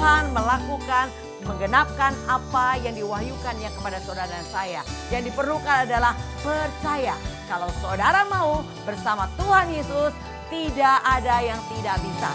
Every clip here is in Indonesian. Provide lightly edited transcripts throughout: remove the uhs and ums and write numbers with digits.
Tuhan melakukan, menggenapkan apa yang diwahyukannya kepada saudara dan saya. Yang diperlukan adalah percaya. Kalau saudara mau bersama Tuhan Yesus, tidak ada yang tidak bisa.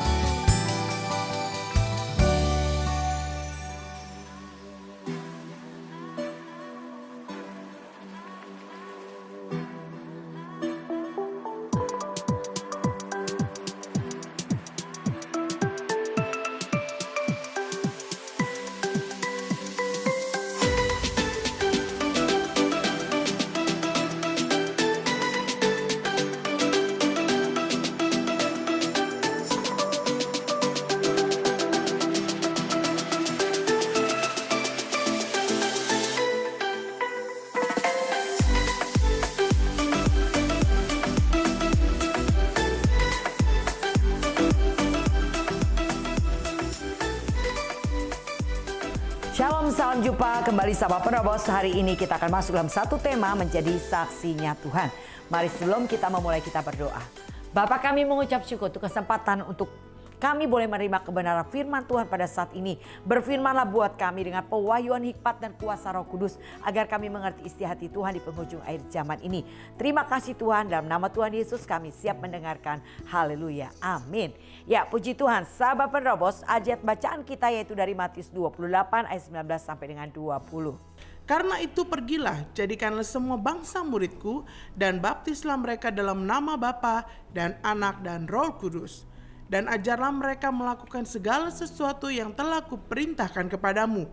Shalom, salam jumpa kembali sahabat penerobos. Hari ini kita akan masuk dalam satu tema, menjadi saksinya Tuhan. Mari sebelum kita memulai, kita berdoa. Bapa, kami mengucap syukur untuk kesempatan untuk kami boleh menerima kebenaran firman Tuhan pada saat ini. Berfirmanlah buat kami dengan pewahyuan hikmat dan kuasa Roh Kudus, agar kami mengerti isi hati Tuhan di penghujung akhir zaman ini. Terima kasih Tuhan, dalam nama Tuhan Yesus kami siap mendengarkan. Haleluya, amin. Ya, puji Tuhan. Sahabat penerobos, ayat bacaan kita yaitu dari Matius 28 ayat 19 sampai dengan 20. Karena itu pergilah, jadikanlah semua bangsa muridku, dan baptislah mereka dalam nama Bapa dan Anak dan Roh Kudus. Dan ajarlah mereka melakukan segala sesuatu yang telah kuperintahkan kepadamu.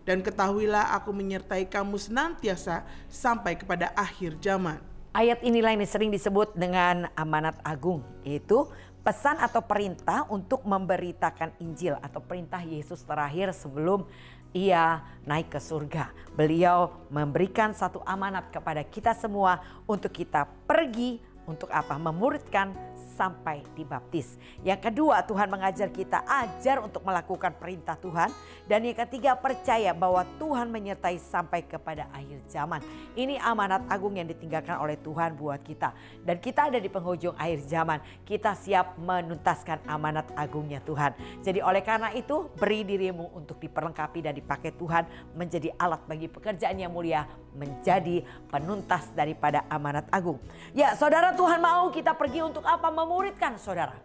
Dan ketahuilah aku menyertai kamu senantiasa sampai kepada akhir zaman. Ayat inilah yang sering disebut dengan amanat agung, yaitu pesan atau perintah untuk memberitakan Injil atau perintah Yesus terakhir sebelum ia naik ke surga. Beliau memberikan satu amanat kepada kita semua untuk kita pergi untuk apa? Memuridkan sampai dibaptis. Yang kedua, Tuhan mengajar kita ajar untuk melakukan perintah Tuhan. Dan yang ketiga, percaya bahwa Tuhan menyertai sampai kepada akhir zaman. Ini amanat agung yang ditinggalkan oleh Tuhan buat kita. Dan kita ada di penghujung akhir zaman. Kita siap menuntaskan amanat agungnya Tuhan. Jadi oleh karena itu, beri dirimu untuk diperlengkapi dan dipakai Tuhan menjadi alat bagi pekerjaan yang mulia, menjadi penuntas daripada amanat agung. Ya, saudara, Tuhan mau kita pergi untuk apa? Memuridkan saudara.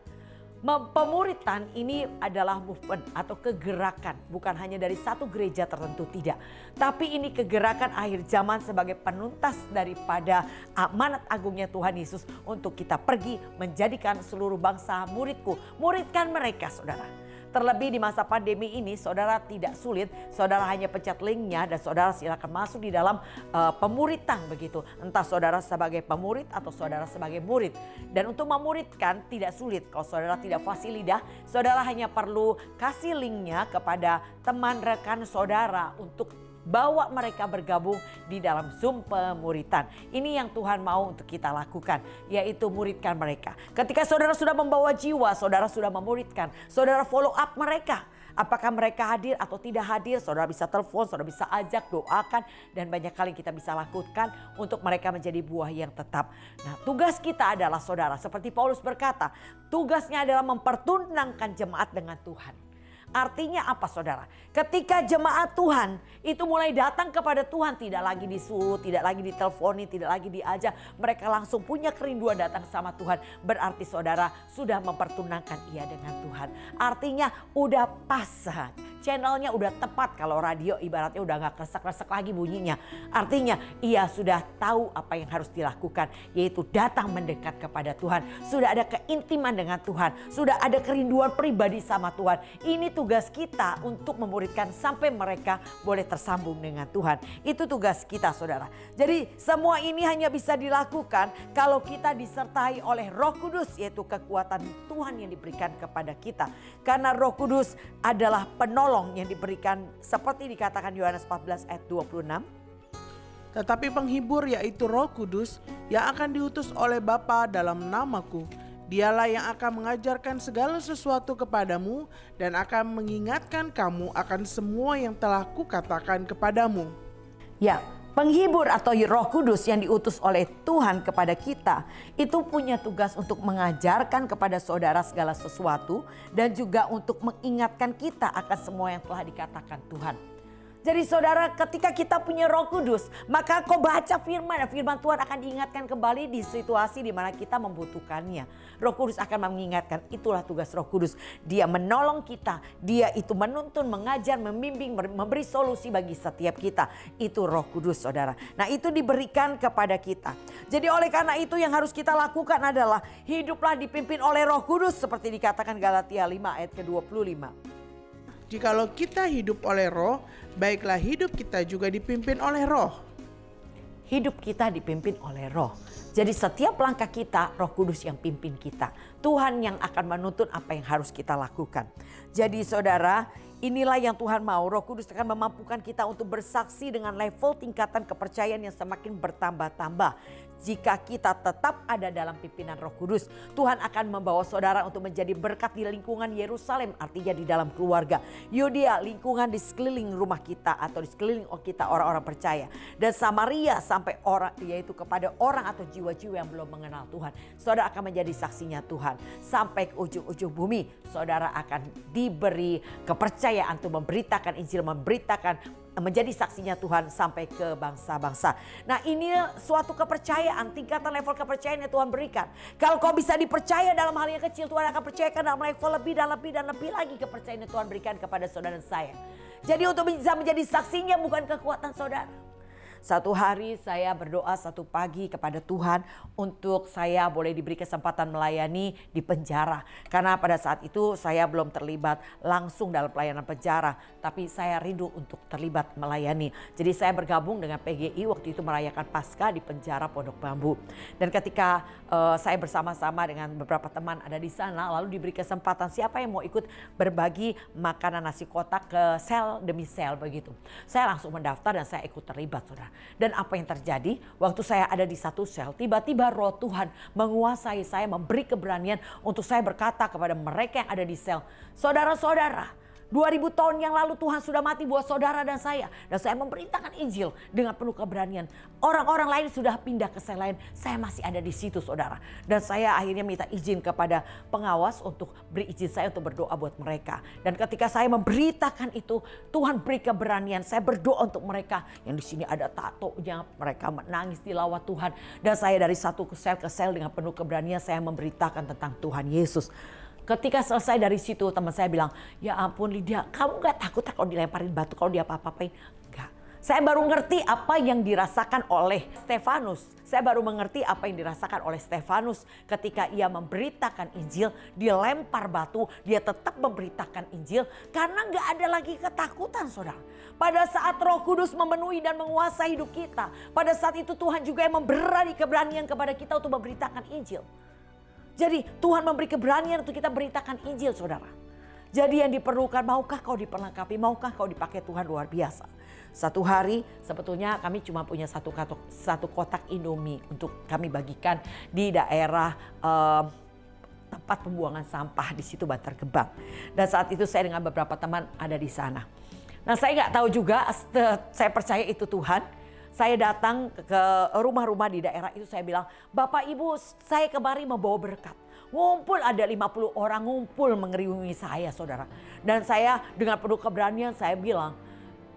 Pemuritan ini adalah movement atau kegerakan, bukan hanya dari satu gereja tertentu, tidak. Tapi ini kegerakan akhir zaman sebagai penuntas daripada amanat agungnya Tuhan Yesus untuk kita pergi menjadikan seluruh bangsa muridku. Muridkan mereka saudara. Terlebih di masa pandemi ini, saudara tidak sulit, saudara hanya pencet linknya dan saudara silakan masuk di dalam pemuritan begitu. Entah saudara sebagai pemurid atau saudara sebagai murid. Dan untuk memuridkan tidak sulit. Kalau saudara tidak fasih lidah, saudara hanya perlu kasih linknya kepada teman rekan saudara untuk bawa mereka bergabung di dalam Zoom pemuritan. Ini yang Tuhan mau untuk kita lakukan, yaitu muridkan mereka. Ketika saudara sudah membawa jiwa, saudara sudah memuridkan, saudara follow up mereka. Apakah mereka hadir atau tidak hadir, saudara bisa telepon, saudara bisa ajak, doakan. Dan banyak kali kita bisa lakukan untuk mereka menjadi buah yang tetap. Nah, tugas kita adalah saudara, seperti Paulus berkata, tugasnya adalah mempertunangkan jemaat dengan Tuhan. Artinya apa saudara? Ketika jemaat Tuhan itu mulai datang kepada Tuhan, tidak lagi disuruh, tidak lagi diteleponi, tidak lagi diajak. Mereka langsung punya kerinduan datang sama Tuhan. Berarti saudara sudah mempertunangkan ia dengan Tuhan. Artinya udah pas, channelnya udah tepat. Kalau radio ibaratnya udah gak kresek-kresek lagi bunyinya. Artinya ia sudah tahu apa yang harus dilakukan, yaitu datang mendekat kepada Tuhan. Sudah ada keintiman dengan Tuhan. Sudah ada kerinduan pribadi sama Tuhan. Ini tugas kita untuk memuridkan sampai mereka boleh tersambung dengan Tuhan. Itu tugas kita saudara. Jadi semua ini hanya bisa dilakukan kalau kita disertai oleh Roh Kudus, yaitu kekuatan Tuhan yang diberikan kepada kita. Karena Roh Kudus adalah penolong yang diberikan seperti dikatakan Yohanes 14 ayat 26. Tetapi penghibur yaitu Roh Kudus yang akan diutus oleh Bapa dalam namaku. Dialah yang akan mengajarkan segala sesuatu kepadamu dan akan mengingatkan kamu akan semua yang telah kukatakan kepadamu. Ya, Penghibur atau Roh Kudus yang diutus oleh Tuhan kepada kita itu punya tugas untuk mengajarkan kepada saudara segala sesuatu dan juga untuk mengingatkan kita akan semua yang telah dikatakan Tuhan. Jadi saudara, ketika kita punya Roh Kudus, maka kau baca firman Tuhan akan diingatkan kembali di situasi di mana kita membutuhkannya. Roh Kudus akan mengingatkan, itulah tugas Roh Kudus. Dia menolong kita, dia itu menuntun, mengajar, membimbing, memberi solusi bagi setiap kita. Itu Roh Kudus saudara. Nah itu diberikan kepada kita. Jadi oleh karena itu yang harus kita lakukan adalah hiduplah dipimpin oleh Roh Kudus seperti dikatakan Galatia 5 ayat ke-25. Jikalau kita hidup oleh Roh, baiklah hidup kita juga dipimpin oleh Roh. Hidup kita dipimpin oleh Roh. Jadi setiap langkah kita, Roh Kudus yang pimpin kita. Tuhan yang akan menuntun apa yang harus kita lakukan. Jadi saudara, inilah yang Tuhan mau. Roh Kudus akan memampukan kita untuk bersaksi dengan level tingkatan kepercayaan yang semakin bertambah-tambah. Jika kita tetap ada dalam pimpinan Roh Kudus, Tuhan akan membawa saudara untuk menjadi berkat di lingkungan Yerusalem, artinya di dalam keluarga. Yudea, lingkungan di sekeliling rumah kita atau di sekeliling kita orang-orang percaya. Dan Samaria sampai orang, yaitu kepada orang atau jiwa-jiwa yang belum mengenal Tuhan. Saudara akan menjadi saksinya Tuhan. Sampai ke ujung-ujung bumi, saudara akan diberi kepercayaan untuk memberitakan Injil, memberitakan menjadi saksinya Tuhan sampai ke bangsa-bangsa. Nah ini suatu kepercayaan, tingkatan level kepercayaan yang Tuhan berikan. Kalau kau bisa dipercaya dalam hal yang kecil, Tuhan akan percayakan dalam level lebih dan lebih dan lebih lagi kepercayaan yang Tuhan berikan kepada saudara dan saya. Jadi untuk bisa menjadi saksinya bukan kekuatan saudara. Satu hari saya berdoa satu pagi kepada Tuhan untuk saya boleh diberi kesempatan melayani di penjara. Karena pada saat itu saya belum terlibat langsung dalam pelayanan penjara. Tapi saya rindu untuk terlibat melayani. Jadi saya bergabung dengan PGI waktu itu merayakan Paskah di penjara Pondok Bambu. Dan ketika saya bersama-sama dengan beberapa teman ada di sana, lalu diberi kesempatan siapa yang mau ikut berbagi makanan nasi kotak ke sel demi sel begitu. Saya langsung mendaftar dan saya ikut terlibat saudara. Dan apa yang terjadi waktu saya ada di satu sel, tiba-tiba Roh Tuhan menguasai saya, memberi keberanian untuk saya berkata kepada mereka yang ada di sel, saudara-saudara, 2000 tahun yang lalu Tuhan sudah mati buat saudara dan saya. Dan saya memberitakan Injil dengan penuh keberanian. Orang-orang lain sudah pindah ke sel lain. Saya masih ada di situ saudara. Dan saya akhirnya minta izin kepada pengawas untuk beri izin saya untuk berdoa buat mereka. Dan ketika saya memberitakan itu, Tuhan beri keberanian. Saya berdoa untuk mereka. Yang di sini ada tatonya. Mereka menangis di lawat Tuhan. Dan saya dari satu ke sel dengan penuh keberanian saya memberitakan tentang Tuhan Yesus. Ketika selesai dari situ teman saya bilang, ya ampun Lydia, kamu gak takut kalau dilemparin batu, kalau dia apa-apain? Enggak. Saya baru ngerti apa yang dirasakan oleh Stefanus. Saya baru mengerti apa yang dirasakan oleh Stefanus ketika ia memberitakan Injil, dilempar batu, dia tetap memberitakan Injil karena gak ada lagi ketakutan saudara. Pada saat Roh Kudus memenuhi dan menguasai hidup kita, pada saat itu Tuhan juga yang memberi keberanian kepada kita untuk memberitakan Injil. Jadi Tuhan memberi keberanian untuk kita beritakan Injil saudara. Jadi yang diperlukan, maukah kau diperlengkapi, maukah kau dipakai Tuhan luar biasa. Satu hari sebetulnya kami cuma punya satu kotak Indomie untuk kami bagikan di daerah tempat pembuangan sampah di situ Bantar Gebang. Dan saat itu saya dengan beberapa teman ada di sana. Nah saya nggak tahu juga, saya percaya itu Tuhan. Saya datang ke rumah-rumah di daerah itu, saya bilang, Bapak Ibu saya kemari membawa berkat. Ngumpul ada 50 orang ngumpul mengeriungi saya saudara. Dan saya dengan penuh keberanian saya bilang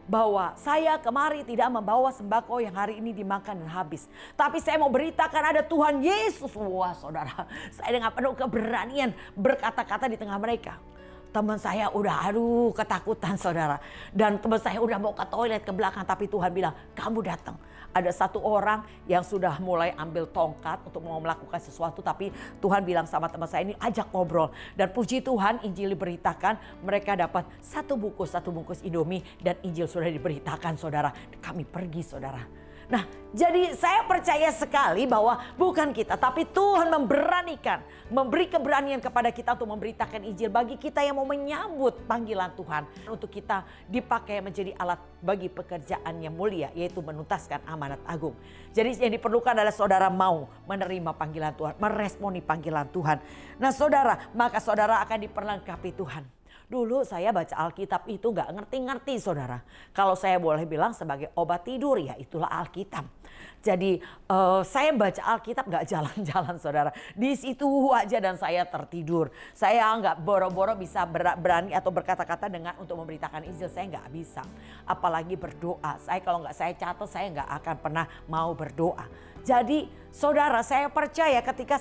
bahwa saya kemari tidak membawa sembako yang hari ini dimakan dan habis. Tapi saya mau beritakan ada Tuhan Yesus. Wah saudara, saya dengan penuh keberanian berkata-kata di tengah mereka. Teman saya udah ketakutan saudara. Dan teman saya udah mau ke toilet ke belakang. Tapi Tuhan bilang kamu datang. Ada satu orang yang sudah mulai ambil tongkat untuk mau melakukan sesuatu. Tapi Tuhan bilang sama teman saya ini ajak ngobrol. Dan puji Tuhan Injil diberitakan. Mereka dapat satu bungkus Indomie. Dan Injil sudah diberitakan saudara. Kami pergi saudara. Nah jadi saya percaya sekali bahwa bukan kita tapi Tuhan memberanikan, memberi keberanian kepada kita untuk memberitakan Injil bagi kita yang mau menyambut panggilan Tuhan. Untuk kita dipakai menjadi alat bagi pekerjaan yang mulia yaitu menuntaskan amanat agung. Jadi yang diperlukan adalah saudara mau menerima panggilan Tuhan, meresponi panggilan Tuhan. Nah saudara, maka saudara akan diperlengkapi Tuhan. Dulu saya baca Alkitab itu gak ngerti-ngerti saudara. Kalau saya boleh bilang sebagai obat tidur ya itulah Alkitab. Jadi saya baca Alkitab gak jalan-jalan saudara. Di situ aja dan saya tertidur. Saya gak boro-boro bisa berani atau berkata-kata dengan untuk memberitakan Injil. Saya gak bisa. Apalagi berdoa. Kalau gak saya catat saya gak akan pernah mau berdoa. Jadi saudara, saya percaya ketika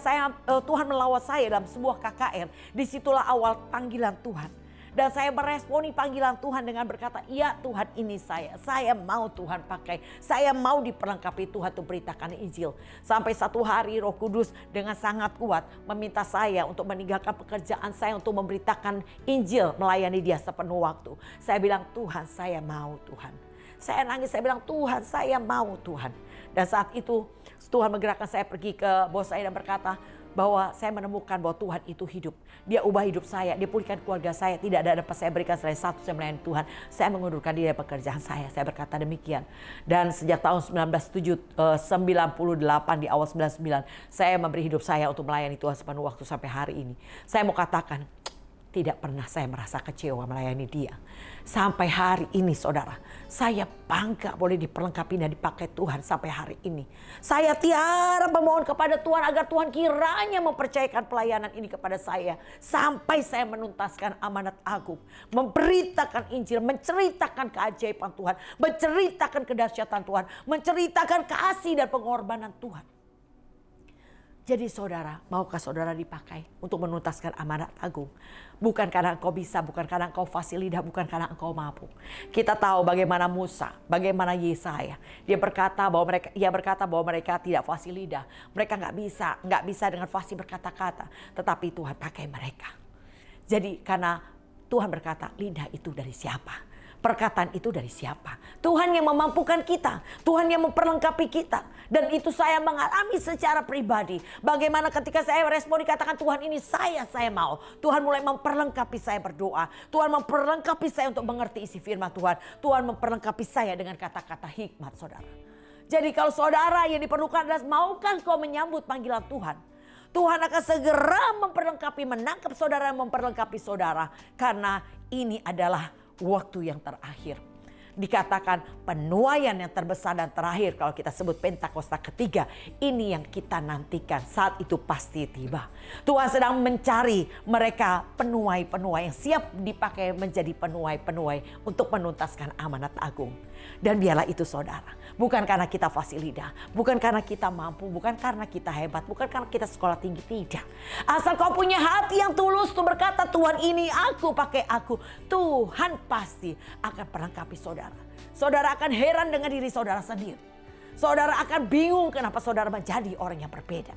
Tuhan melawat saya dalam sebuah KKR, disitulah awal panggilan Tuhan. Dan saya meresponi panggilan Tuhan dengan berkata, iya Tuhan ini saya mau Tuhan pakai, saya mau diperlengkapi Tuhan untuk beritakan Injil. Sampai satu hari Roh Kudus dengan sangat kuat meminta saya untuk meninggalkan pekerjaan saya untuk memberitakan Injil, melayani dia sepenuh waktu. Saya bilang, Tuhan saya mau Tuhan. Saya nangis, saya bilang, Tuhan saya mau Tuhan. Dan saat itu Tuhan menggerakkan saya pergi ke bos saya dan berkata bahwa saya menemukan bahwa Tuhan itu hidup. Dia ubah hidup saya, dia pulihkan keluarga saya. Tidak ada apa saya berikan selain satu, saya melayani Tuhan. Saya mengundurkan diri dari pekerjaan saya berkata demikian. Dan sejak tahun 1998 di awal 99, saya memberi hidup saya untuk melayani Tuhan sepenuh waktu sampai hari ini. Saya mau katakan, tidak pernah saya merasa kecewa melayani dia. Sampai hari ini saudara, saya bangga boleh diperlengkapi dan dipakai Tuhan sampai hari ini. Saya tiara memohon kepada Tuhan agar Tuhan kiranya mempercayakan pelayanan ini kepada saya. Sampai saya menuntaskan amanat agung. Memberitakan Injil, menceritakan keajaiban Tuhan. Menceritakan kedahsyatan Tuhan. Menceritakan kasih dan pengorbanan Tuhan. Jadi saudara, maukah saudara dipakai untuk menuntaskan amanat agung? Bukan karena engkau bisa, bukan karena engkau fasih lidah, bukan karena engkau mampu. Kita tahu bagaimana Musa, bagaimana Yesaya. Dia berkata bahwa mereka tidak fasih lidah. Mereka nggak bisa dengan fasih berkata-kata. Tetapi Tuhan pakai mereka. Jadi karena Tuhan berkata, lidah itu dari siapa? Perkataan itu dari siapa? Tuhan yang memampukan kita. Tuhan yang memperlengkapi kita. Dan itu saya mengalami secara pribadi. Bagaimana ketika saya respon dikatakan Tuhan ini saya mau. Tuhan mulai memperlengkapi saya berdoa. Tuhan memperlengkapi saya untuk mengerti isi firman Tuhan. Tuhan memperlengkapi saya dengan kata-kata hikmat saudara. Jadi kalau saudara yang diperlukan adalah maukah kau menyambut panggilan Tuhan? Tuhan akan segera memperlengkapi, menangkap saudara, memperlengkapi saudara. Karena ini adalah waktu yang terakhir. Dikatakan penuaian yang terbesar dan terakhir kalau kita sebut Pentakosta ketiga. Ini yang kita nantikan, saat itu pasti tiba. Tuhan sedang mencari mereka penuai-penuai yang siap dipakai menjadi penuai-penuai untuk menuntaskan amanat agung. Dan biarlah itu saudara, bukan karena kita fasih lidah, bukan karena kita mampu, bukan karena kita hebat, bukan karena kita sekolah tinggi, tidak. Asal kau punya hati yang tulus untuk berkata, Tuhan ini aku, pakai aku. Tuhan pasti akan perlengkapi saudara. Saudara akan heran dengan diri saudara sendiri. Saudara akan bingung kenapa saudara menjadi orang yang berbeda.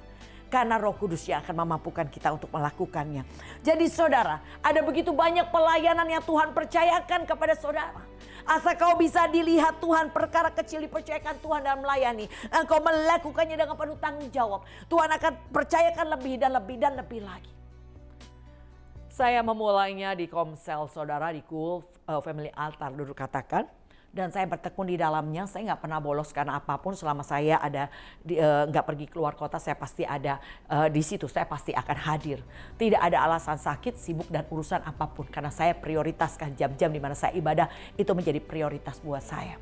Karena Roh Kudus yang akan memampukan kita untuk melakukannya. Jadi saudara, ada begitu banyak pelayanan yang Tuhan percayakan kepada saudara. Asal kau bisa dilihat Tuhan, perkara kecil dipercayakan Tuhan dalam melayani. Engkau melakukannya dengan penuh tanggung jawab. Tuhan akan percayakan lebih dan lebih dan lebih lagi. Saya memulainya di Komsel saudara, di Cool Family Altar dulu katakan. Dan saya bertekun di dalamnya, saya nggak pernah bolos karena apapun selama saya ada nggak pergi keluar kota, saya pasti ada di situ, saya pasti akan hadir. Tidak ada alasan sakit, sibuk dan urusan apapun, karena saya prioritaskan jam-jam di mana saya ibadah itu menjadi prioritas buat saya.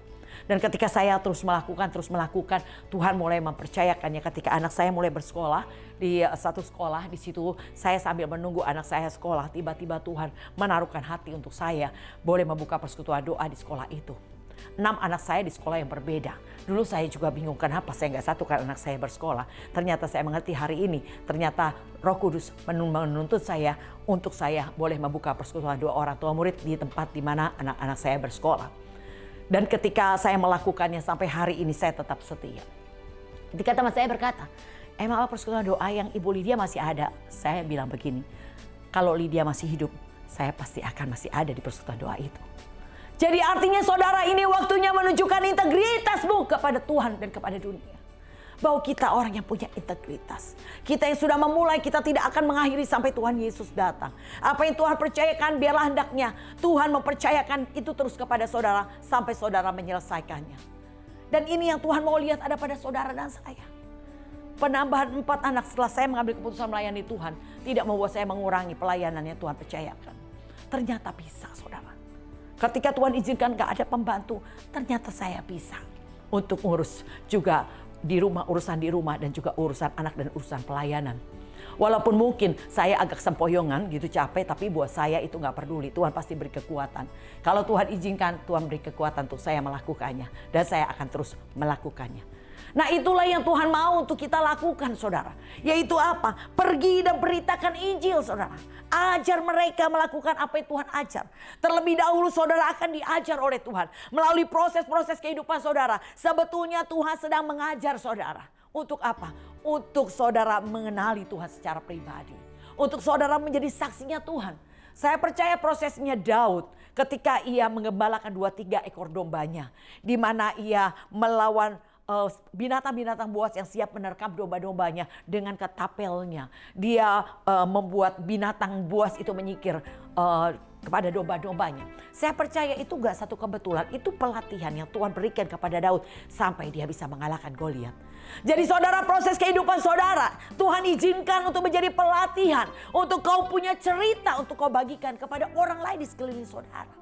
Dan ketika saya terus melakukan, Tuhan mulai mempercayakannya. Ketika anak saya mulai bersekolah di satu sekolah, di situ saya sambil menunggu anak saya sekolah, tiba-tiba Tuhan menaruhkan hati untuk saya boleh membuka persekutuan doa di sekolah itu. 6 anak saya di sekolah yang berbeda. Dulu saya juga bingung kenapa saya nggak satukan anak saya bersekolah. Ternyata saya mengerti hari ini. Ternyata Roh Kudus menuntut saya untuk saya boleh membuka persekutuan doa orang tua murid di tempat di mana anak-anak saya bersekolah. Dan ketika saya melakukannya sampai hari ini saya tetap setia. Ketika teman saya berkata, emang apa persekutuan doa yang Ibu Lydia masih ada? Saya bilang begini, kalau Lydia masih hidup, saya pasti akan masih ada di persekutuan doa itu. Jadi artinya saudara, ini waktunya menunjukkan integritasmu kepada Tuhan dan kepada dunia. Bahwa kita orang yang punya integritas. Kita yang sudah memulai, kita tidak akan mengakhiri sampai Tuhan Yesus datang. Apa yang Tuhan percayakan biarlah hendaknya Tuhan mempercayakan itu terus kepada saudara sampai saudara menyelesaikannya. Dan ini yang Tuhan mau lihat ada pada saudara dan saya. Penambahan 4 anak setelah saya mengambil keputusan melayani Tuhan tidak membuat saya mengurangi pelayanan yang Tuhan percayakan. ternyata bisa saudara. Ketika Tuhan izinkan gak ada pembantu, ternyata saya bisa untuk ngurus juga di rumah, urusan di rumah dan juga urusan anak dan urusan pelayanan. Walaupun mungkin saya agak sempoyongan gitu, capek, tapi buat saya itu gak peduli. Tuhan pasti beri kekuatan. Kalau Tuhan izinkan, Tuhan beri kekuatan untuk saya melakukannya. Dan saya akan terus melakukannya. Nah itulah yang Tuhan mau untuk kita lakukan saudara. Yaitu apa? Pergi dan beritakan Injil saudara. Ajar mereka melakukan apa yang Tuhan ajar. Terlebih dahulu saudara akan diajar oleh Tuhan. Melalui proses-proses kehidupan saudara. Sebetulnya Tuhan sedang mengajar saudara. Untuk apa? Untuk saudara mengenali Tuhan secara pribadi. Untuk saudara menjadi saksinya Tuhan. Saya percaya prosesnya Daud ketika ia mengembalakan 2-3 ekor dombanya. Di mana ia melawan binatang-binatang buas yang siap menerkam domba-dombanya dengan ketapelnya. Dia membuat binatang buas itu menyingkir kepada domba-dombanya. Saya percaya itu gak satu kebetulan, itu pelatihan yang Tuhan berikan kepada Daud sampai dia bisa mengalahkan Goliat. Jadi saudara, proses kehidupan saudara Tuhan izinkan untuk menjadi pelatihan, untuk kau punya cerita untuk kau bagikan kepada orang lain di sekeliling saudara.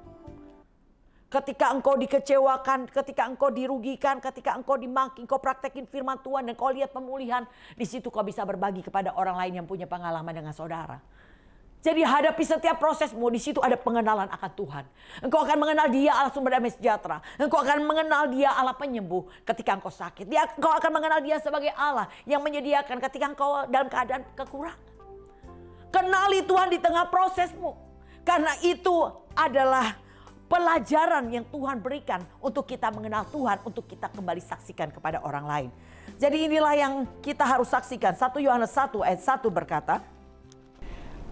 Ketika engkau dikecewakan, ketika engkau dirugikan, ketika engkau dimaki, engkau praktekin firman Tuhan dan kau lihat pemulihan, di situ kau bisa berbagi kepada orang lain yang punya pengalaman dengan saudara. Jadi hadapi setiap prosesmu, di situ ada pengenalan akan Tuhan. Engkau akan mengenal Dia Allah sumber damai sejahtera. Engkau akan mengenal Dia Allah penyembuh ketika engkau sakit. Engkau akan mengenal Dia sebagai Allah yang menyediakan ketika engkau dalam keadaan kekurangan. Kenali Tuhan di tengah prosesmu. Karena itu adalah pelajaran yang Tuhan berikan untuk kita mengenal Tuhan, untuk kita kembali saksikan kepada orang lain. Jadi inilah yang kita harus saksikan. 1 Yohanes 1 ayat 1 berkata,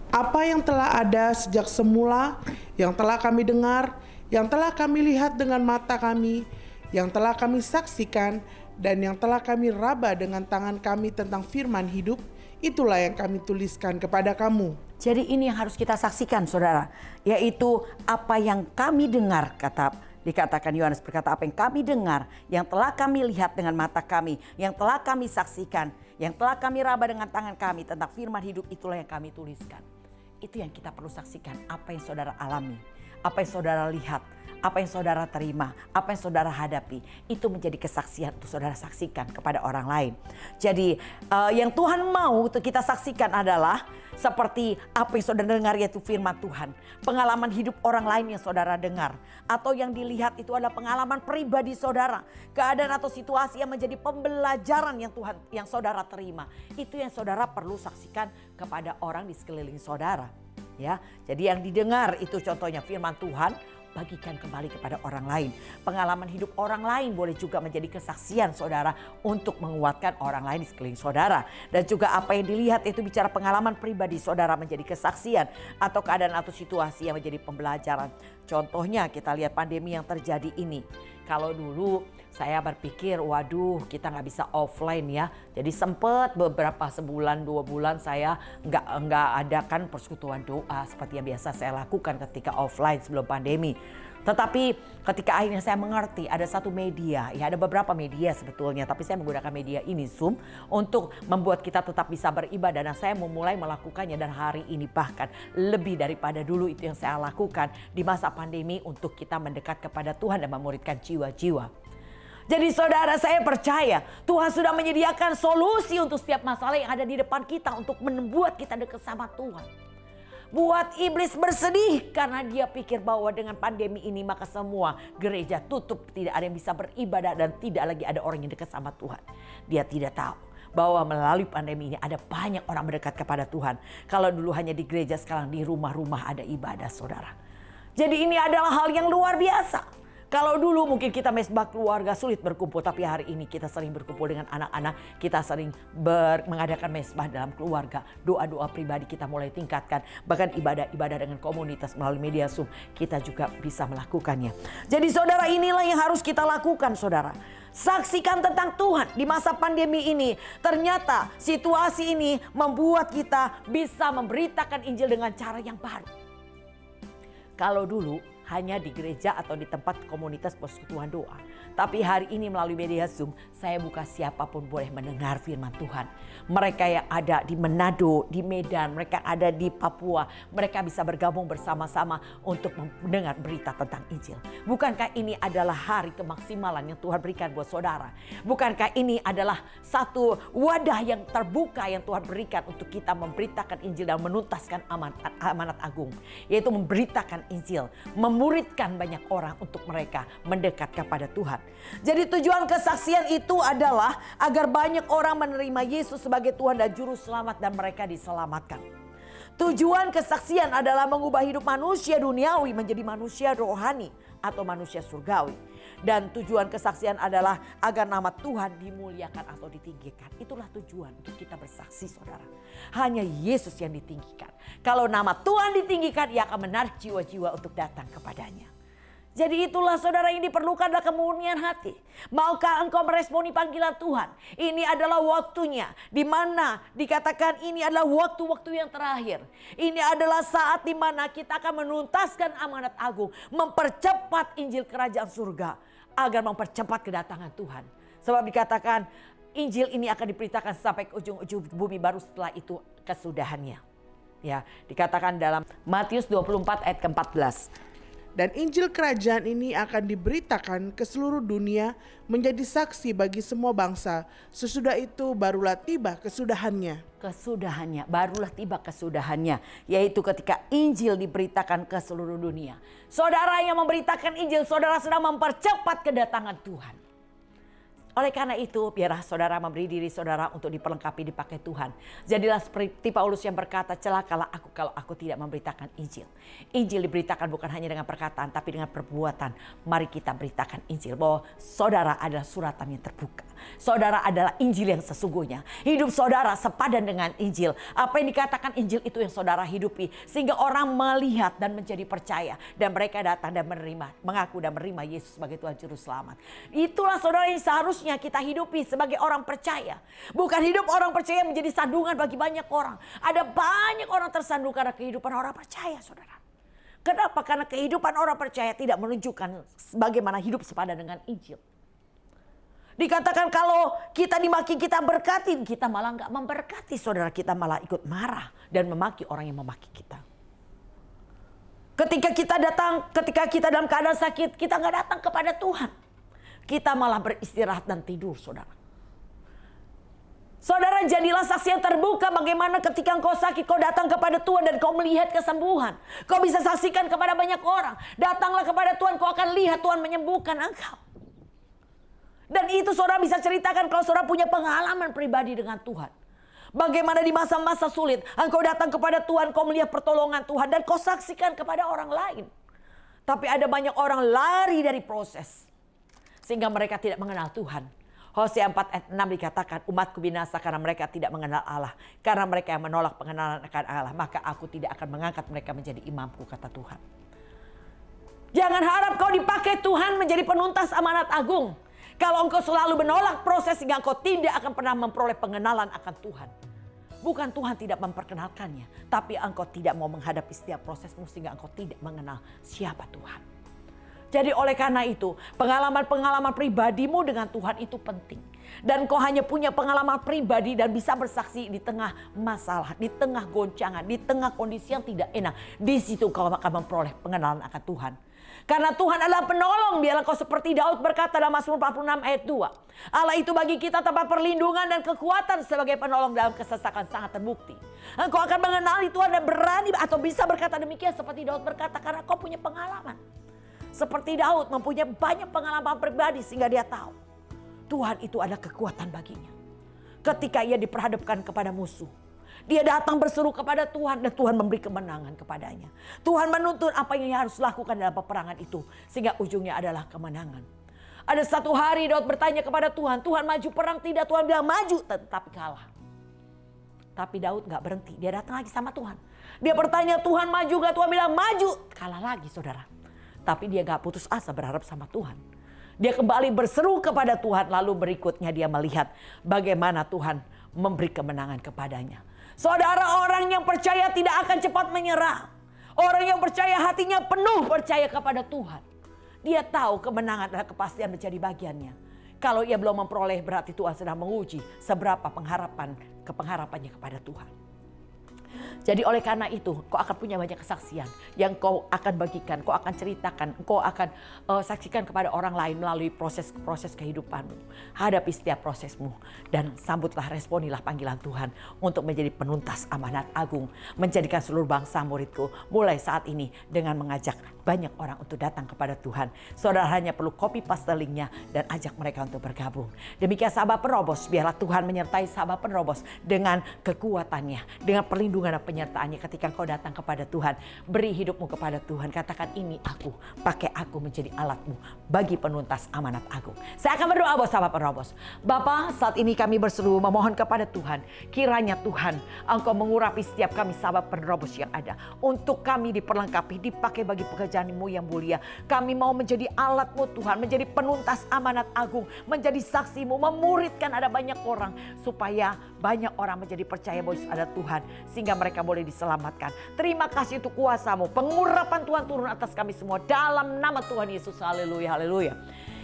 apa yang telah ada sejak semula, yang telah kami dengar, yang telah kami lihat dengan mata kami, yang telah kami saksikan, dan yang telah kami raba dengan tangan kami tentang firman hidup, itulah yang kami tuliskan kepada kamu. Jadi ini yang harus kita saksikan saudara. Yaitu apa yang kami dengar, dikatakan Yohanes berkata, apa yang kami dengar, yang telah kami lihat dengan mata kami, yang telah kami saksikan, yang telah kami raba dengan tangan kami tentang firman hidup, itulah yang kami tuliskan. Itu yang kita perlu saksikan, apa yang saudara alami, apa yang saudara lihat, apa yang saudara terima, apa yang saudara hadapi, itu menjadi kesaksian untuk saudara saksikan kepada orang lain. Jadi yang Tuhan mau untuk kita saksikan adalah seperti apa yang saudara dengar, yaitu firman Tuhan. Pengalaman hidup orang lain yang saudara dengar. Atau yang dilihat itu adalah pengalaman pribadi saudara. Keadaan atau situasi yang menjadi pembelajaran yang saudara terima. Itu yang saudara perlu saksikan kepada orang di sekeliling saudara. Ya, jadi yang didengar itu contohnya firman Tuhan, bagikan kembali kepada orang lain. Pengalaman hidup orang lain boleh juga menjadi kesaksian saudara untuk menguatkan orang lain di sekeliling saudara. Dan juga apa yang dilihat itu bicara pengalaman pribadi saudara menjadi kesaksian atau keadaan atau situasi yang menjadi pembelajaran. Contohnya kita lihat pandemi yang terjadi ini. Kalau dulu saya berpikir waduh kita nggak bisa offline ya. Jadi sempat beberapa sebulan 2 bulan saya nggak adakan persekutuan doa seperti yang biasa saya lakukan ketika offline sebelum pandemi. Tetapi ketika akhirnya saya mengerti ada satu media, ya ada beberapa media sebetulnya, tapi saya menggunakan media ini Zoom untuk membuat kita tetap bisa beribadah, dan saya memulai melakukannya dan hari ini bahkan lebih daripada dulu itu yang saya lakukan di masa pandemi untuk kita mendekat kepada Tuhan dan memuridkan jiwa-jiwa. Jadi saudara, saya percaya Tuhan sudah menyediakan solusi untuk setiap masalah yang ada di depan kita untuk membuat kita dekat sama Tuhan. Buat iblis bersedih karena dia pikir bahwa dengan pandemi ini maka semua gereja tutup, tidak ada yang bisa beribadah dan tidak lagi ada orang yang dekat sama Tuhan. Dia tidak tahu bahwa melalui pandemi ini ada banyak orang mendekat kepada Tuhan. Kalau dulu hanya di gereja, sekarang di rumah-rumah ada ibadah saudara. Jadi ini adalah hal yang luar biasa. Kalau dulu mungkin kita mesbah keluarga sulit berkumpul, tapi hari ini kita sering berkumpul dengan anak-anak, kita sering mengadakan mesbah dalam keluarga, doa-doa pribadi kita mulai tingkatkan, bahkan ibadah-ibadah dengan komunitas melalui media Zoom kita juga bisa melakukannya. Jadi saudara, inilah yang harus kita lakukan saudara. Saksikan tentang Tuhan di masa pandemi ini. Ternyata situasi ini membuat kita bisa memberitakan Injil dengan cara yang baru. Kalau dulu hanya di gereja atau di tempat komunitas persekutuan doa. Tapi hari ini melalui media Zoom, saya buka siapapun boleh mendengar firman Tuhan. Mereka yang ada di Manado, di Medan, mereka ada di Papua, mereka bisa bergabung bersama-sama untuk mendengar berita tentang Injil. Bukankah ini adalah hari kemaksimalan yang Tuhan berikan buat saudara? Bukankah ini adalah satu wadah yang terbuka yang Tuhan berikan untuk kita memberitakan Injil dan menuntaskan amanat agung, yaitu memberitakan Injil, memuridkan banyak orang untuk mereka mendekat kepada Tuhan. Jadi tujuan kesaksian itu adalah agar banyak orang menerima Yesus sebagai Tuhan dan Juru Selamat dan mereka diselamatkan. Tujuan kesaksian adalah mengubah hidup manusia duniawi menjadi manusia rohani atau manusia surgawi. Dan tujuan kesaksian adalah agar nama Tuhan dimuliakan atau ditinggikan. Itulah tujuan untuk kita bersaksi, saudara. Hanya Yesus yang ditinggikan. Kalau nama Tuhan ditinggikan, ia akan menarik jiwa-jiwa untuk datang kepadanya. Jadi itulah saudara yang diperlukan adalah kemurnian hati. Maukah engkau meresponi panggilan Tuhan? Ini adalah waktunya di mana dikatakan ini adalah waktu-waktu yang terakhir. Ini adalah saat di mana kita akan menuntaskan amanat agung, mempercepat Injil kerajaan surga agar mempercepat kedatangan Tuhan. Sebab dikatakan Injil ini akan diberitakan sampai ke ujung-ujung bumi, baru setelah itu kesudahannya. Ya, dikatakan dalam Matius 24 ayat ke-14. Dan Injil kerajaan ini akan diberitakan ke seluruh dunia menjadi saksi bagi semua bangsa. Sesudah itu barulah tiba kesudahannya. Kesudahannya, barulah tiba kesudahannya. Yaitu ketika Injil diberitakan ke seluruh dunia. Saudara yang memberitakan Injil, saudara sedang mempercepat kedatangan Tuhan. Oleh karena itu, biarlah saudara memberi diri saudara untuk diperlengkapi, dipakai Tuhan. Jadilah seperti Paulus yang berkata, celakalah aku kalau aku tidak memberitakan Injil. Injil diberitakan bukan hanya dengan perkataan, tapi dengan perbuatan. Mari kita beritakan Injil, bahwa saudara adalah suratan yang terbuka. Saudara adalah Injil yang sesungguhnya. Hidup saudara sepadan dengan Injil. Apa yang dikatakan Injil itu yang saudara hidupi. Sehingga orang melihat dan menjadi percaya. Dan mereka datang dan menerima, mengaku dan menerima Yesus sebagai Tuhan Juru Selamat. Itulah saudara yang seharusnya kita hidupi sebagai orang percaya. Bukan hidup orang percaya menjadi sandungan bagi banyak orang. Ada banyak orang tersandung karena kehidupan orang percaya, saudara. Kenapa? Karena kehidupan orang percaya tidak menunjukkan bagaimana hidup sepadan dengan Injil. Dikatakan kalau kita dimaki, kita berkati, kita malah nggak memberkati, saudara. Kita malah ikut marah dan memaki orang yang memaki kita. Ketika kita dalam keadaan sakit, kita nggak datang kepada Tuhan. Kita malah beristirahat dan tidur, saudara. Saudara, jadilah saksi yang terbuka bagaimana ketika engkau sakit, kau datang kepada Tuhan dan kau melihat kesembuhan. Kau bisa saksikan kepada banyak orang. Datanglah kepada Tuhan, kau akan lihat Tuhan menyembuhkan engkau. Dan itu saudara bisa ceritakan kalau saudara punya pengalaman pribadi dengan Tuhan. Bagaimana di masa-masa sulit engkau datang kepada Tuhan, kau melihat pertolongan Tuhan dan kau saksikan kepada orang lain. Tapi ada banyak orang lari dari proses sehingga mereka tidak mengenal Tuhan. Hosea 4 ayat 6 dikatakan, umatku binasa karena mereka tidak mengenal Allah. Karena mereka yang menolak pengenalan akan Allah, maka aku tidak akan mengangkat mereka menjadi imamku, kata Tuhan. Jangan harap kau dipakai Tuhan menjadi penuntas amanat agung. Kalau engkau selalu menolak proses sehingga engkau tidak akan pernah memperoleh pengenalan akan Tuhan. Bukan Tuhan tidak memperkenalkannya, tapi engkau tidak mau menghadapi setiap prosesmu sehingga engkau tidak mengenal siapa Tuhan. Jadi oleh karena itu, pengalaman-pengalaman pribadimu dengan Tuhan itu penting. Dan kau hanya punya pengalaman pribadi dan bisa bersaksi di tengah masalah, di tengah goncangan, di tengah kondisi yang tidak enak. Di situ kau akan memperoleh pengenalan akan Tuhan. Karena Tuhan adalah penolong, biarlah kau seperti Daud berkata dalam Mazmur 46 ayat 2. Allah itu bagi kita tempat perlindungan dan kekuatan sebagai penolong dalam kesesakan sangat terbukti. Engkau akan mengenali Tuhan dan berani atau bisa berkata demikian seperti Daud berkata karena kau punya pengalaman. Seperti Daud mempunyai banyak pengalaman pribadi sehingga dia tahu Tuhan itu adalah kekuatan baginya. Ketika ia diperhadapkan kepada musuh, dia datang berseru kepada Tuhan dan Tuhan memberi kemenangan kepadanya. Tuhan menuntun apa yang ia harus lakukan dalam peperangan itu sehingga ujungnya adalah kemenangan. Ada satu hari Daud bertanya kepada Tuhan, Tuhan maju perang tidak? Tuhan bilang maju, tetapi kalah. Tapi Daud gak berhenti, dia datang lagi sama Tuhan. Dia bertanya Tuhan maju gak? Tuhan bilang maju, kalah lagi saudara. Tapi dia gak putus asa berharap sama Tuhan. Dia kembali berseru kepada Tuhan, lalu berikutnya dia melihat bagaimana Tuhan memberi kemenangan kepadanya. Saudara, orang yang percaya tidak akan cepat menyerah. Orang yang percaya hatinya penuh percaya kepada Tuhan. Dia tahu kemenangan dan kepastian menjadi bagiannya. Kalau ia belum memperoleh, berarti Tuhan sedang menguji seberapa pengharapannya kepada Tuhan. Jadi oleh karena itu kau akan punya banyak kesaksian yang kau akan bagikan, kau akan ceritakan, kau akan saksikan kepada orang lain melalui proses kehidupanmu. Hadapi setiap prosesmu dan sambutlah, responilah panggilan Tuhan untuk menjadi penuntas amanat agung. Menjadikan seluruh bangsa muridku mulai saat ini dengan mengajak banyak orang untuk datang kepada Tuhan. Saudara hanya perlu copy paste linknya dan ajak mereka untuk bergabung. Demikian sahabat penerobos, biarlah Tuhan menyertai sahabat penerobos dengan kekuatannya, dengan perlindungan dan penyertaannya ketika kau datang kepada Tuhan. Beri hidupmu kepada Tuhan. Katakan, ini aku, pakai aku menjadi alatmu bagi penuntas amanat agung. Saya akan berdoa buat sahabat penerobos. Bapa, saat ini kami berseru memohon kepada Tuhan. Kiranya Tuhan, Engkau mengurapi setiap kami sahabat penerobos yang ada. Untuk kami diperlengkapi, dipakai bagi pekerjaan-Mu yang mulia. Kami mau menjadi alat-Mu Tuhan, menjadi penuntas amanat agung, menjadi saksi-Mu, memuridkan ada banyak orang supaya banyak orang menjadi percaya bahwa ada Tuhan sehingga mereka boleh diselamatkan. Terima kasih untuk kuasa-Mu, pengurapan Tuhan turun atas kami semua dalam nama Tuhan Yesus. Haleluya, haleluya.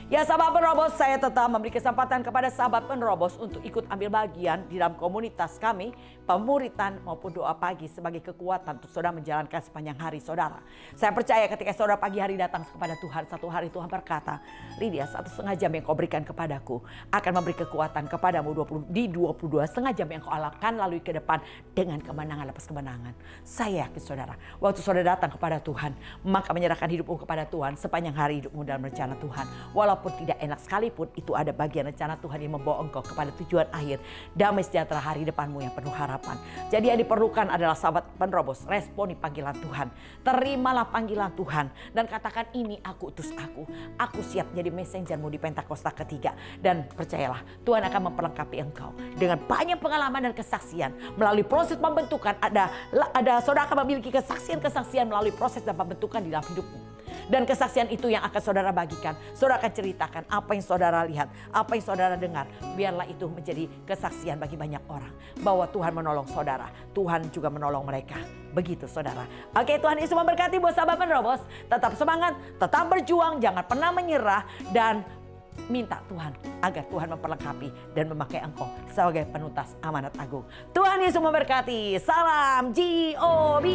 Ya sahabat penerobos, saya tetap memberi kesempatan kepada sahabat penerobos untuk ikut ambil bagian di dalam komunitas kami, pemuritan maupun doa pagi sebagai kekuatan untuk saudara menjalankan sepanjang hari saudara. Saya percaya ketika saudara pagi hari datang kepada Tuhan, satu hari Tuhan berkata, Lydia, 1,5 jam yang kau berikan kepadaku akan memberi kekuatan kepadamu 22,5 jam yang kau akan lalui ke depan dengan kemenangan lepas kemenangan. Saya yakin saudara, waktu saudara datang kepada Tuhan, maka menyerahkan hidupmu kepada Tuhan sepanjang hari hidupmu dalam rencana Tuhan. Walaupun tidak enak sekalipun, itu ada bagian rencana Tuhan yang membawa engkau kepada tujuan akhir. Damai sejahtera hari depanmu yang penuh harapan. Jadi yang diperlukan adalah sahabat penerobos, responi panggilan Tuhan. Terimalah panggilan Tuhan dan katakan, ini aku, utus aku. Aku siap jadi messengermu di Pentakosta ketiga. Dan percayalah, Tuhan akan memperlengkapi engkau dengan banyak pengalaman dan kesaksian. Melalui proses pembentukan, ada saudara akan memiliki kesaksian melalui proses dan pembentukan di dalam hidupmu. Dan kesaksian itu yang akan saudara bagikan. Saudara akan ceritakan apa yang saudara lihat, apa yang saudara dengar. Biarlah itu menjadi kesaksian bagi banyak orang bahwa Tuhan menolong saudara, Tuhan juga menolong mereka. Begitu saudara. Oke, Tuhan Yesus memberkati buat sahabat penerobos. Tetap semangat, tetap berjuang, jangan pernah menyerah. Dan minta Tuhan agar Tuhan memperlengkapi dan memakai engkau sebagai penuntas amanat agung. Tuhan Yesus memberkati. Salam GOB.